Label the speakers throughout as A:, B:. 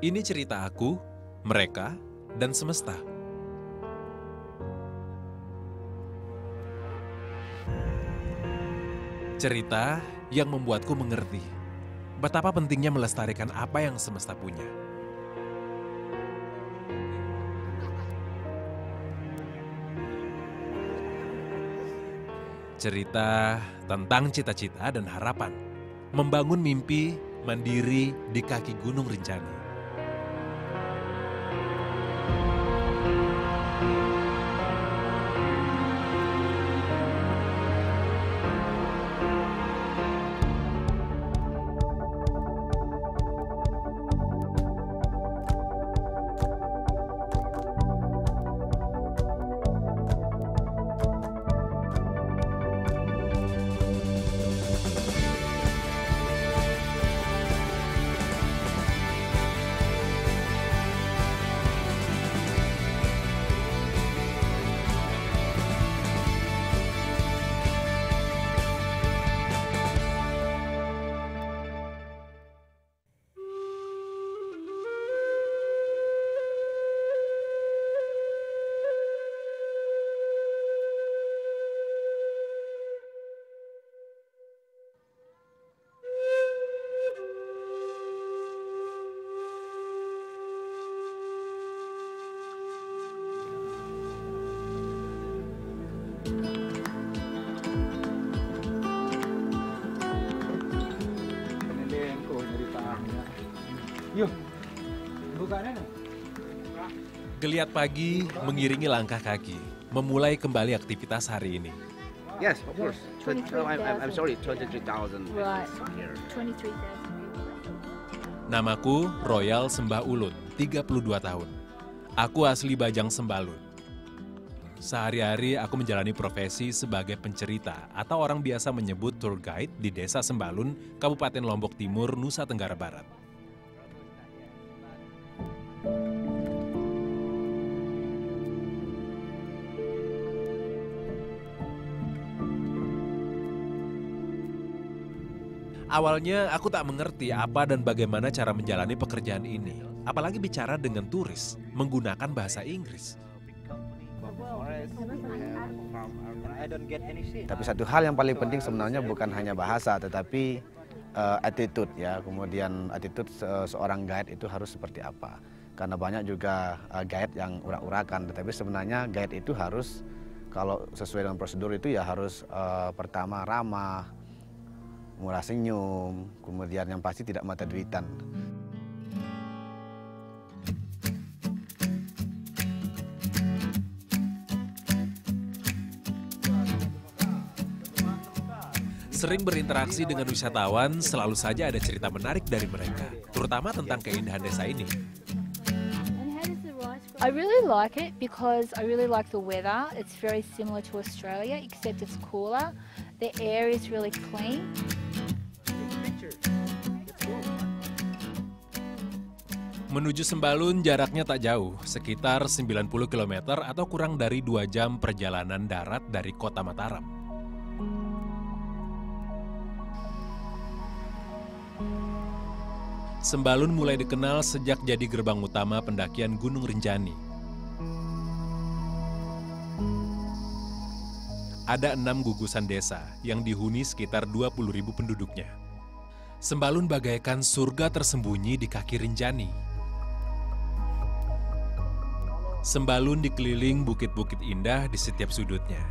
A: Ini cerita aku, mereka, dan semesta. Cerita yang membuatku mengerti betapa pentingnya melestarikan apa yang semesta punya. Cerita tentang cita-cita dan harapan, membangun mimpi mandiri di kaki Gunung Rinjani.
B: Yuk, bukaannya nih.
A: Geliat pagi mengiringi langkah kaki, memulai kembali aktivitas hari ini.
C: Yes, of course.
D: 23,000.
C: I'm sorry, 23,000
D: Right.
C: here.
D: 23,000.
A: Namaku Royal Sembah Ulut, 32 tahun. Aku asli Bajang Sembalun. Sehari-hari aku menjalani profesi sebagai pencerita atau orang biasa menyebut tour guide di Desa Sembalun, Kabupaten Lombok Timur, Nusa Tenggara Barat. Awalnya aku tak mengerti apa dan bagaimana cara menjalani pekerjaan ini. Apalagi bicara dengan turis, menggunakan bahasa Inggris.
C: Tapi satu hal yang paling penting sebenarnya bukan hanya bahasa, tetapi attitude ya. Kemudian attitude seorang guide itu harus seperti apa. Karena banyak juga guide yang urak-urakan, tetapi sebenarnya guide itu harus, kalau sesuai dengan prosedur itu ya harus pertama ramah, murah senyum, kemudian yang pasti tidak mata duitan.
A: Sering berinteraksi dengan wisatawan, selalu saja ada cerita menarik dari mereka, terutama tentang keindahan desa ini.
D: I really like it because I really like the weather. It's very similar to Australia, except it's cooler. The air is really clean.
A: Menuju Sembalun jaraknya tak jauh, sekitar 90 km atau kurang dari 2 jam perjalanan darat dari kota Mataram. Sembalun mulai dikenal sejak jadi gerbang utama pendakian Gunung Rinjani. Ada 6 gugusan desa yang dihuni sekitar 20.000 penduduknya. Sembalun bagaikan surga tersembunyi di kaki Rinjani. Sembalun dikeliling bukit-bukit indah di setiap sudutnya.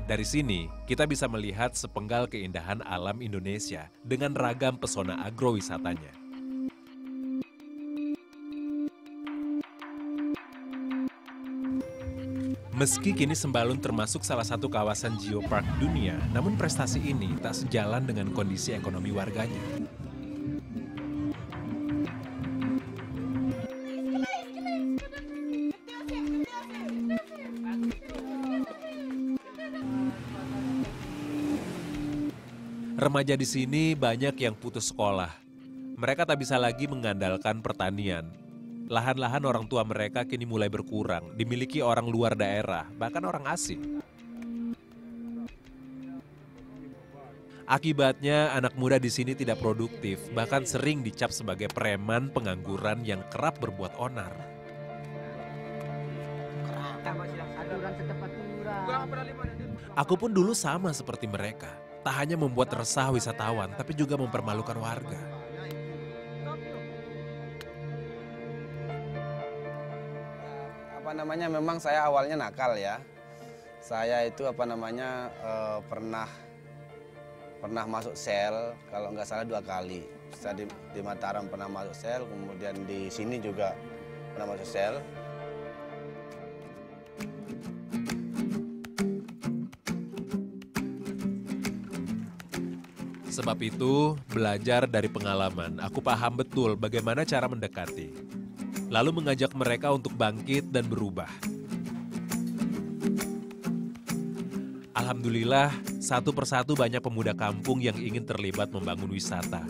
A: Dari sini, kita bisa melihat sepenggal keindahan alam Indonesia dengan ragam pesona agrowisatanya. Meski kini Sembalun termasuk salah satu kawasan geopark dunia, namun prestasi ini tak sejalan dengan kondisi ekonomi warganya. Remaja di sini banyak yang putus sekolah. Mereka tak bisa lagi mengandalkan pertanian. Lahan-lahan orang tua mereka kini mulai berkurang, dimiliki orang luar daerah, bahkan orang asing. Akibatnya anak muda di sini tidak produktif, bahkan sering dicap sebagai preman pengangguran yang kerap berbuat onar. Aku pun dulu sama seperti mereka, tak hanya membuat resah wisatawan, tapi juga mempermalukan warga.
C: Memang saya awalnya nakal ya. Saya itu pernah masuk sel, kalau nggak salah 2 kali. Saya di Mataram pernah masuk sel, kemudian di sini juga pernah masuk sel.
A: Sebab itu, belajar dari pengalaman, aku paham betul bagaimana cara mendekati. Lalu mengajak mereka untuk bangkit dan berubah. Alhamdulillah, satu persatu banyak pemuda kampung yang ingin terlibat membangun wisata.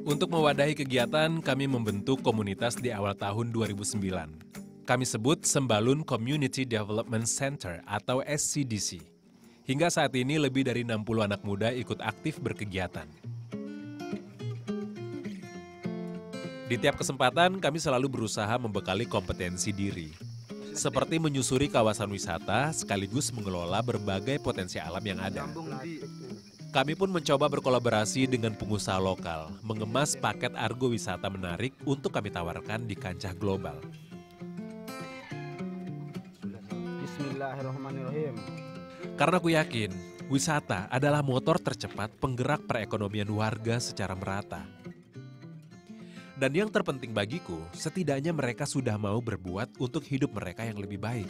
A: Untuk mewadahi kegiatan, kami membentuk komunitas di awal tahun 2009. Kami sebut Sembalun Community Development Center atau SCDC. Hingga saat ini lebih dari 60 anak muda ikut aktif berkegiatan. Di tiap kesempatan, kami selalu berusaha membekali kompetensi diri. Seperti menyusuri kawasan wisata sekaligus mengelola berbagai potensi alam yang ada. Kami pun mencoba berkolaborasi dengan pengusaha lokal, mengemas paket argo wisata menarik untuk kami tawarkan di kancah global.
B: Bismillahirrahmanirrahim.
A: Karena aku yakin, wisata adalah motor tercepat penggerak perekonomian warga secara merata. Dan yang terpenting bagiku, setidaknya mereka sudah mau berbuat untuk hidup mereka yang lebih baik.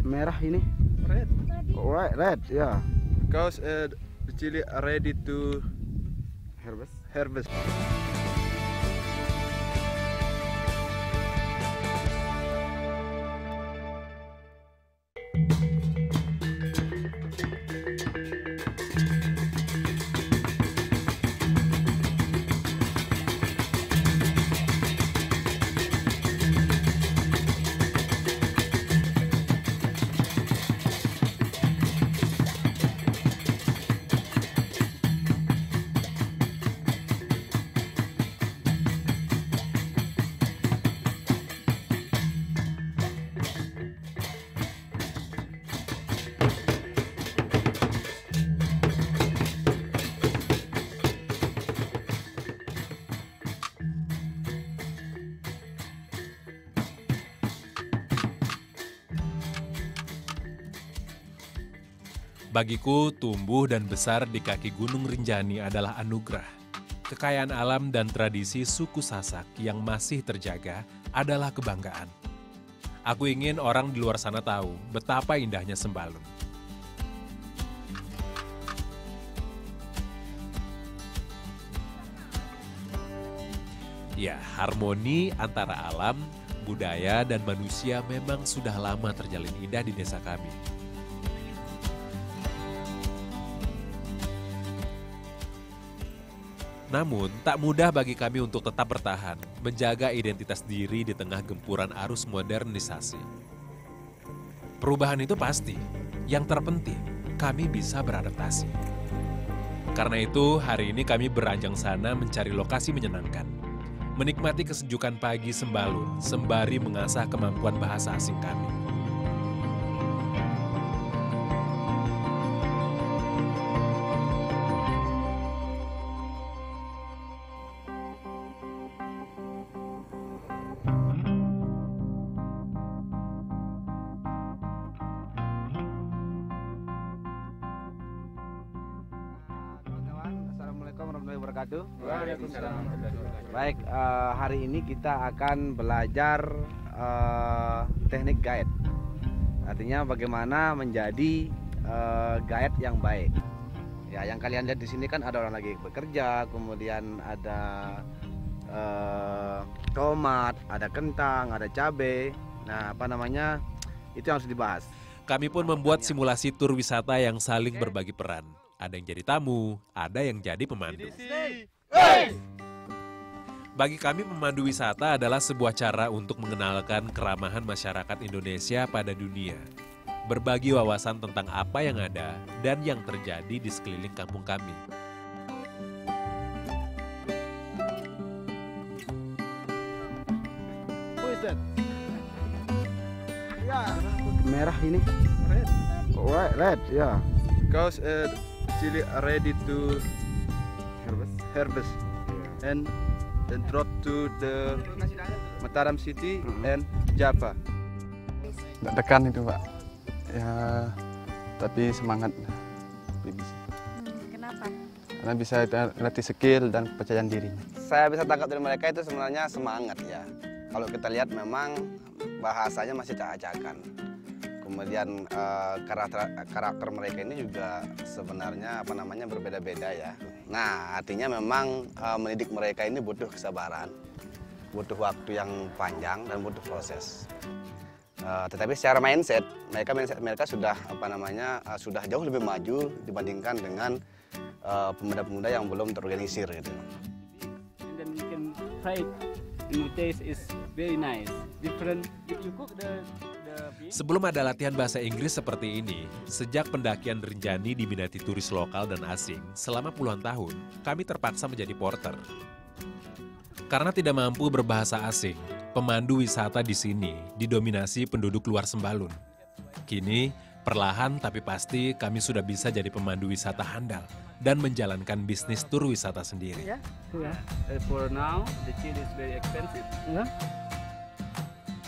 B: Merah ini.
E: Red.
B: Alright, red, ya.
E: Because the chili are ready to harvest.
A: Bagiku, tumbuh dan besar di kaki Gunung Rinjani adalah anugerah. Kekayaan alam dan tradisi suku Sasak yang masih terjaga adalah kebanggaan. Aku ingin orang di luar sana tahu betapa indahnya Sembalun. Ya, harmoni antara alam, budaya, dan manusia memang sudah lama terjalin indah di desa kami. Namun, tak mudah bagi kami untuk tetap bertahan, menjaga identitas diri di tengah gempuran arus modernisasi. Perubahan itu pasti, yang terpenting, kami bisa beradaptasi. Karena itu, hari ini kami beranjang sana mencari lokasi menyenangkan. Menikmati kesejukan pagi Sembalun, sembari mengasah kemampuan bahasa asing kami.
B: Waalaikumsalam.
C: Baik, hari ini kita akan belajar teknik guide. Artinya bagaimana menjadi guide yang baik. Ya, yang kalian lihat di sini kan ada orang lagi bekerja, kemudian ada tomat, ada kentang, ada cabai. Nah, itu yang harus dibahas.
A: Kami pun membuat simulasi tur wisata yang saling berbagi peran. Ada yang jadi tamu, ada yang jadi pemandu. Bagi kami, pemandu wisata adalah sebuah cara untuk mengenalkan keramahan masyarakat Indonesia pada dunia. Berbagi wawasan tentang apa yang ada dan yang terjadi di sekeliling kampung kami.
B: Who is that? Ya. Merah ini.
E: Red.
B: Red, ya.
E: Because chili are ready to harvest and drop to the Mataram City and Java.
F: Deg-degan itu Pak, ya tapi semangat.
G: Kenapa?
F: Karena bisa latih skill dan kepercayaan diri.
C: Saya bisa tangkap dari mereka itu sebenarnya semangat ya. Kalau kita lihat memang bahasanya masih acak-acakan. Kemudian karakter mereka ini juga sebenarnya berbeda-beda ya. Nah, artinya memang mendidik mereka ini butuh kesabaran, butuh waktu yang panjang dan butuh proses. Tetapi secara mindset mereka sudah sudah jauh lebih maju dibandingkan dengan pemuda-pemuda yang belum terorganisir gitu.
H: And then you can try it. The taste is very nice. Different if you cook the
A: Sebelum ada latihan bahasa Inggris seperti ini, sejak pendakian Rinjani diminati turis lokal dan asing selama puluhan tahun, kami terpaksa menjadi porter. Karena tidak mampu berbahasa asing, pemandu wisata di sini didominasi penduduk luar Sembalun. Kini, perlahan tapi pasti kami sudah bisa jadi pemandu wisata handal dan menjalankan bisnis tur wisata sendiri.
H: for now the chili is very expensive.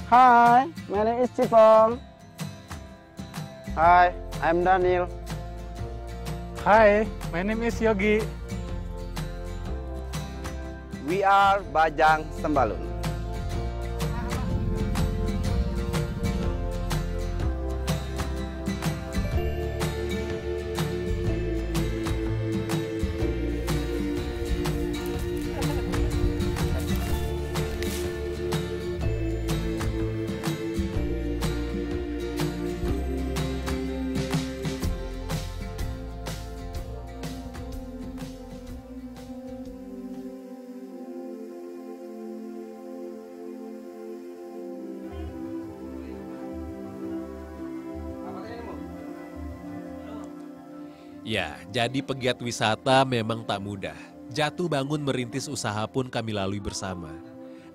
B: Hi, my name is Cipong. Hi, I'm Daniel.
I: Hi, my name is Yogi.
C: We are Bajang Sembalun.
A: Ya, jadi pegiat wisata memang tak mudah. Jatuh bangun merintis usaha pun kami lalui bersama.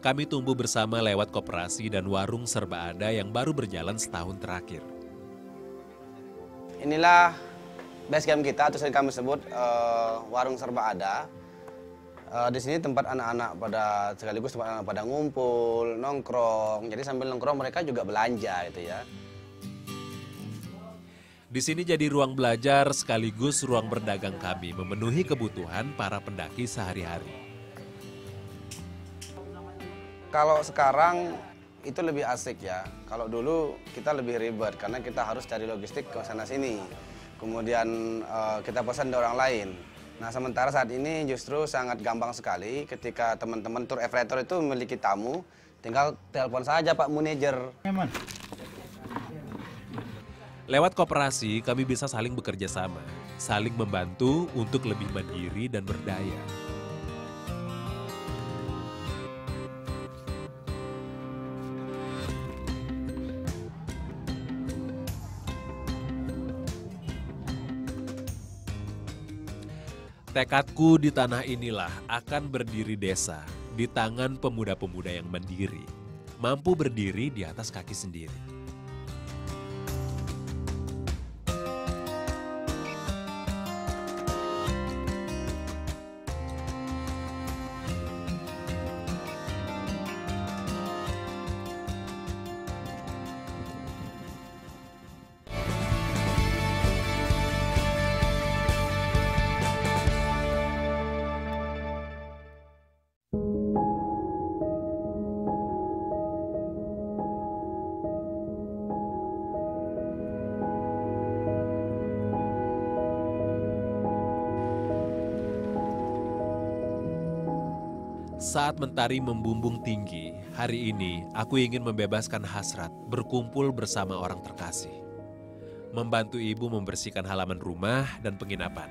A: Kami tumbuh bersama lewat koperasi dan warung serba ada yang baru berjalan setahun terakhir.
C: Inilah base camp kita, atau sering kami sebut warung serba ada. Di sini tempat anak-anak sekaligus tempat anak pada ngumpul, nongkrong. Jadi sambil nongkrong mereka juga belanja gitu ya.
A: Di sini jadi ruang belajar sekaligus ruang berdagang kami, memenuhi kebutuhan para pendaki sehari-hari.
C: Kalau sekarang itu lebih asik ya. Kalau dulu kita lebih ribet karena kita harus cari logistik ke sana sini. Kemudian kita pesan dari orang lain. Nah, sementara saat ini justru sangat gampang sekali ketika teman-teman tour operator itu memiliki tamu, tinggal telepon saja Pak Manajer.
A: Lewat koperasi, kami bisa saling bekerja sama, saling membantu untuk lebih mandiri dan berdaya. Tekadku di tanah inilah akan berdiri desa di tangan pemuda-pemuda yang mandiri, mampu berdiri di atas kaki sendiri. Saat mentari membumbung tinggi, hari ini aku ingin membebaskan hasrat berkumpul bersama orang terkasih. Membantu ibu membersihkan halaman rumah dan penginapan.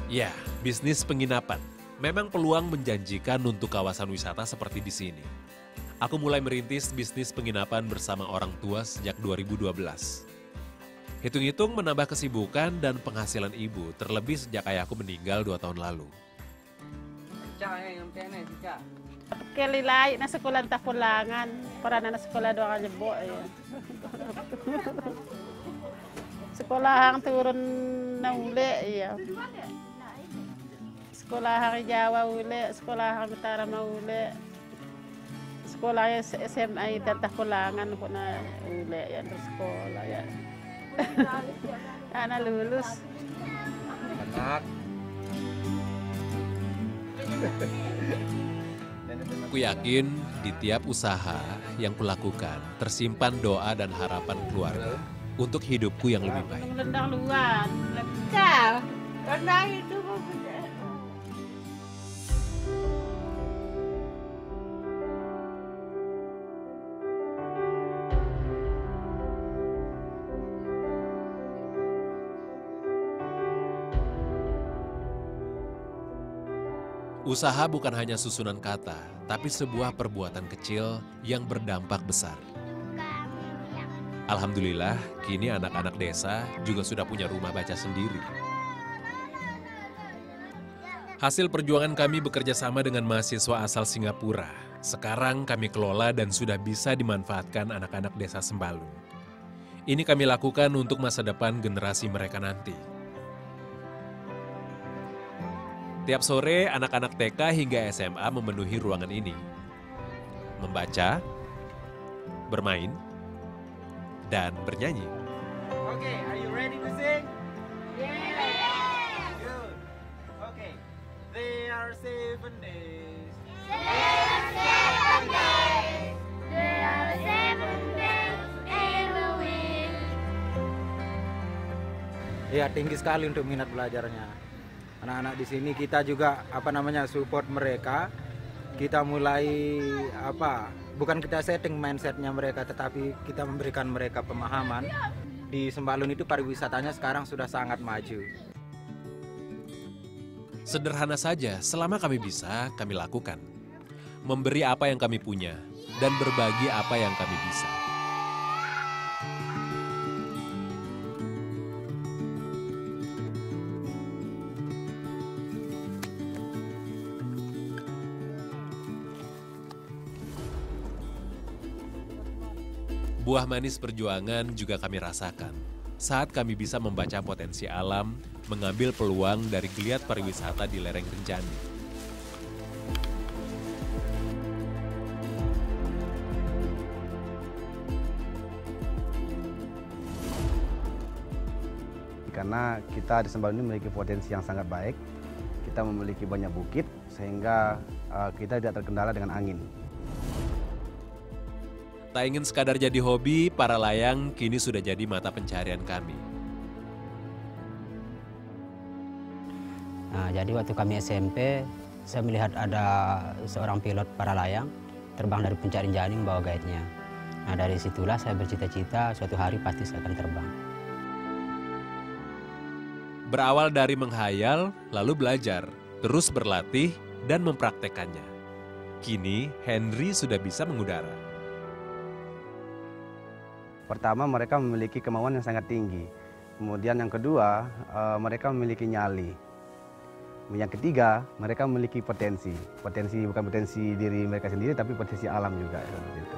A: Ya, bisnis penginapan. Memang peluang menjanjikan untuk kawasan wisata seperti di sini. Aku mulai merintis bisnis penginapan bersama orang tua sejak 2012. Hitung-hitung menambah kesibukan dan penghasilan ibu, terlebih sejak ayahku meninggal 2 tahun lalu.
G: Kelilay na sekolah takulangan, para na sekolah doang nyebo ya. Sekolah turun na uli ya. Sekolah Jawa uli, sekolah Utara uli. Sekolah SMA dan takulangan po na uli ya sekolah ya. Anak lulus.
C: Anak.
A: Aku yakin di tiap usaha yang kulakukan tersimpan doa dan harapan keluarga untuk hidupku yang lebih baik.
G: Lendang luar. Lendang itu
A: Usaha bukan hanya susunan kata, tapi sebuah perbuatan kecil yang berdampak besar. Alhamdulillah, kini anak-anak desa juga sudah punya rumah baca sendiri. Hasil perjuangan kami bekerja sama dengan mahasiswa asal Singapura. Sekarang kami kelola dan sudah bisa dimanfaatkan anak-anak desa Sembalun. Ini kami lakukan untuk masa depan generasi mereka nanti. Tiap sore, anak-anak TK hingga SMA memenuhi ruangan ini. Membaca, bermain, dan bernyanyi.
J: Okay, are you ready to sing? Yeah! Good. Okay. There are 7 days.
K: There are 7 days. There are 7 days in a week.
J: Ya, tinggi sekali untuk minat belajarnya. Anak-anak di sini kita juga support mereka. Kita mulai bukan kita setting mindsetnya mereka, tetapi kita memberikan mereka pemahaman. Di Sembalun itu pariwisatanya sekarang sudah sangat maju.
A: Sederhana saja, selama kami bisa, kami lakukan. Memberi apa yang kami punya dan berbagi apa yang kami bisa. Buah manis perjuangan juga kami rasakan saat kami bisa membaca potensi alam, mengambil peluang dari geliat pariwisata di lereng Rinjani.
C: Karena kita di Sembalun ini memiliki potensi yang sangat baik, kita memiliki banyak bukit sehingga kita tidak terkendala dengan angin.
A: Tak ingin sekadar jadi hobi, para layang kini sudah jadi mata pencarian kami.
L: Nah, jadi waktu kami SMP, saya melihat ada seorang pilot para layang terbang dari Puncak Rinjani membawa guide-nya. Nah, dari situlah saya bercita-cita suatu hari pasti saya akan terbang.
A: Berawal dari menghayal, lalu belajar, terus berlatih dan mempraktekannya. Kini Henry sudah bisa mengudara.
C: Pertama, mereka memiliki kemauan yang sangat tinggi. Kemudian yang kedua, mereka memiliki nyali. Yang ketiga, mereka memiliki potensi. Potensi bukan potensi diri mereka sendiri, tapi potensi alam juga. Seperti itu.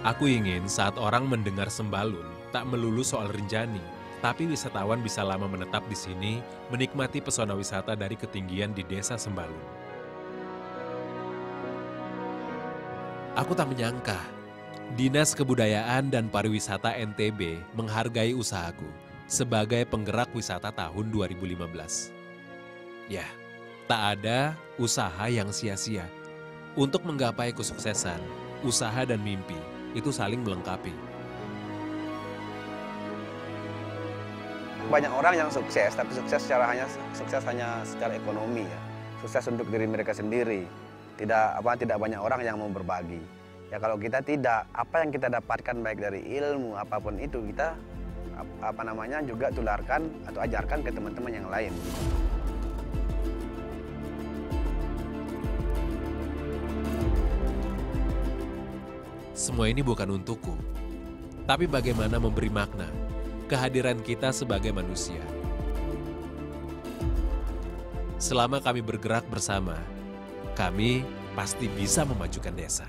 A: Aku ingin saat orang mendengar Sembalun, tak melulu soal Rinjani, tapi wisatawan bisa lama menetap di sini, menikmati pesona wisata dari ketinggian di desa Sembalun. Aku tak menyangka, Dinas Kebudayaan dan Pariwisata NTB menghargai usahaku sebagai penggerak wisata tahun 2015. Ya, tak ada usaha yang sia-sia. Untuk menggapai kesuksesan, usaha dan mimpi itu saling melengkapi.
C: Banyak orang yang sukses, tapi sukses hanya secara ekonomi ya. sukses untuk diri mereka sendiri. Tidak banyak orang yang mau berbagi. Ya kalau kita tidak, apa yang kita dapatkan baik dari ilmu apapun itu kita juga tularkan atau ajarkan ke teman-teman yang lain.
A: Semua ini bukan untukku, tapi bagaimana memberi makna kehadiran kita sebagai manusia. Selama kami bergerak bersama, kami pasti bisa memajukan desa.